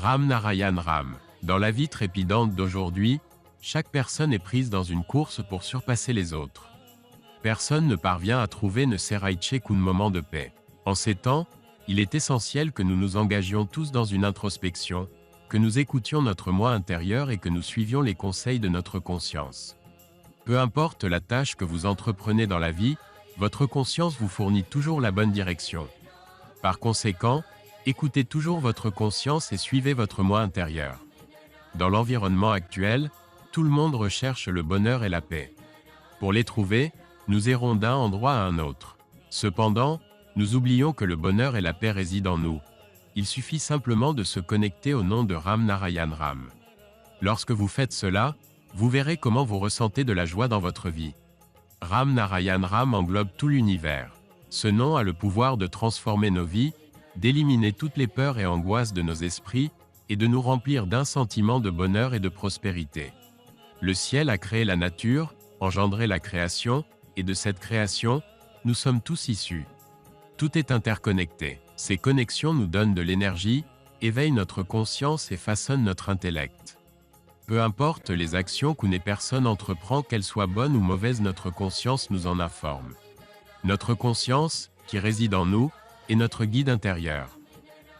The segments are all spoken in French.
Ram Narayan Ram. Dans la vie trépidante d'aujourd'hui, chaque personne est prise dans une course pour surpasser les autres. Personne ne parvient à trouver ne serait-ce qu'un moment de paix. En ces temps, il est essentiel que nous nous engagions tous dans une introspection, que nous écoutions notre moi intérieur et que nous suivions les conseils de notre conscience. Peu importe la tâche que vous entreprenez dans la vie, votre conscience vous fournit toujours la bonne direction. Par conséquent, écoutez toujours votre conscience et suivez votre moi intérieur. Dans l'environnement actuel, tout le monde recherche le bonheur et la paix. Pour les trouver, nous errons d'un endroit à un autre. Cependant, nous oublions que le bonheur et la paix résident en nous. Il suffit simplement de se connecter au nom de Ram Narayan Ram. Lorsque vous faites cela, vous verrez comment vous ressentez de la joie dans votre vie. Ram Narayan Ram englobe tout l'univers. Ce nom a le pouvoir de transformer nos vies, d'éliminer toutes les peurs et angoisses de nos esprits, et de nous remplir d'un sentiment de bonheur et de prospérité. Le ciel a créé la nature, engendré la création, et de cette création, nous sommes tous issus. Tout est interconnecté. Ces connexions nous donnent de l'énergie, éveillent notre conscience et façonnent notre intellect. Peu importe les actions qu'une personne entreprend, qu'elles soient bonnes ou mauvaises, notre conscience nous en informe. Notre conscience, qui réside en nous, est notre guide intérieur.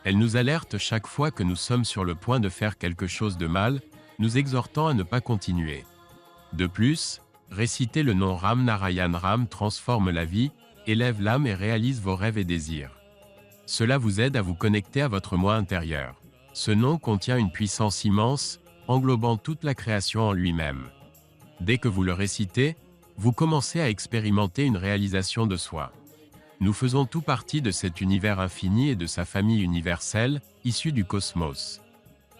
Elle nous alerte chaque fois que nous sommes sur le point de faire quelque chose de mal, nous exhortant à ne pas continuer. De plus, réciter le nom Ram Narayan Ram transforme la vie, élève l'âme et réalise vos rêves et désirs. Cela vous aide à vous connecter à votre moi intérieur. Ce nom contient une puissance immense, englobant toute la création en lui-même. Dès que vous le récitez, vous commencez à expérimenter une réalisation de soi. Nous faisons tout partie de cet univers infini et de sa famille universelle, issue du cosmos.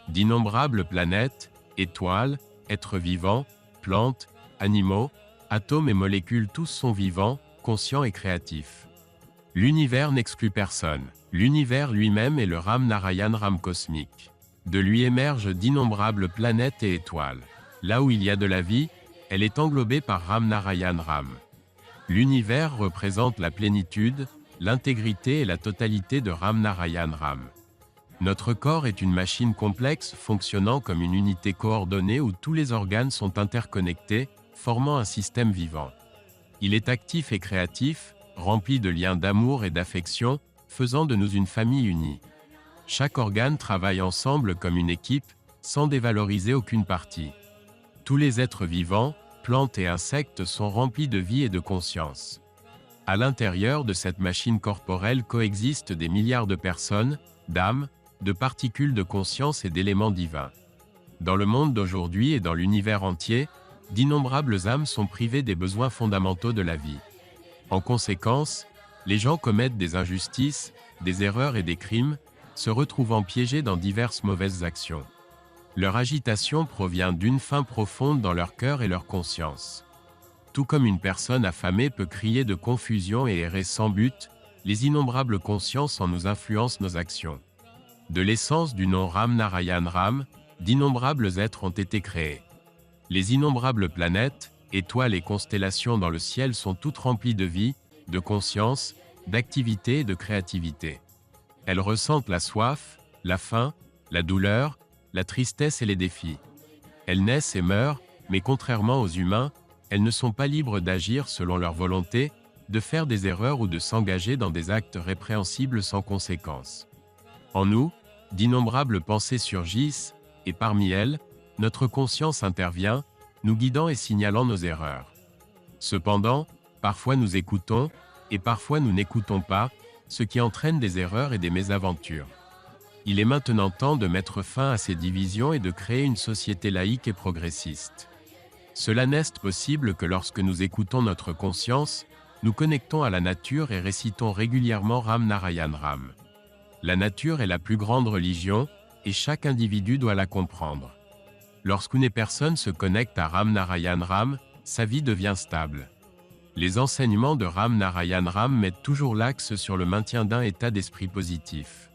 D'innombrables planètes, étoiles, êtres vivants, plantes, animaux, atomes et molécules, tous sont vivants, conscients et créatifs. L'univers n'exclut personne. L'univers lui-même est le Ram Narayan Ram cosmique. De lui émergent d'innombrables planètes et étoiles. Là où il y a de la vie, elle est englobée par Ram Narayan Ram. L'univers représente la plénitude, l'intégrité et la totalité de Ram Narayan Ram. Notre corps est une machine complexe fonctionnant comme une unité coordonnée où tous les organes sont interconnectés, formant un système vivant. Il est actif et créatif, rempli de liens d'amour et d'affection, faisant de nous une famille unie. Chaque organe travaille ensemble comme une équipe, sans dévaloriser aucune partie. Tous les êtres vivants, plantes et insectes sont remplis de vie et de conscience. À l'intérieur de cette machine corporelle coexistent des milliards de personnes, d'âmes, de particules de conscience et d'éléments divins. Dans le monde d'aujourd'hui et dans l'univers entier, d'innombrables âmes sont privées des besoins fondamentaux de la vie. En conséquence, les gens commettent des injustices, des erreurs et des crimes, se retrouvant piégés dans diverses mauvaises actions. Leur agitation provient d'une faim profonde dans leur cœur et leur conscience. Tout comme une personne affamée peut crier de confusion et errer sans but, les innombrables consciences en nous influencent nos actions. De l'essence du nom Ram Narayan Ram, d'innombrables êtres ont été créés. Les innombrables planètes, étoiles et constellations dans le ciel sont toutes remplies de vie, de conscience, d'activité et de créativité. Elles ressentent la soif, la faim, la douleur, la tristesse et les défis. Elles naissent et meurent, mais contrairement aux humains, elles ne sont pas libres d'agir selon leur volonté, de faire des erreurs ou de s'engager dans des actes répréhensibles sans conséquence. En nous, d'innombrables pensées surgissent, et parmi elles, notre conscience intervient, nous guidant et signalant nos erreurs. Cependant, parfois nous écoutons, et parfois nous n'écoutons pas, ce qui entraîne des erreurs et des mésaventures. Il est maintenant temps de mettre fin à ces divisions et de créer une société laïque et progressiste. Cela n'est possible que lorsque nous écoutons notre conscience, nous connectons à la nature et récitons régulièrement Ram Narayan Ram. La nature est la plus grande religion, et chaque individu doit la comprendre. Lorsqu'une personne se connecte à Ram Narayan Ram, sa vie devient stable. Les enseignements de Ram Narayan Ram mettent toujours l'axe sur le maintien d'un état d'esprit positif.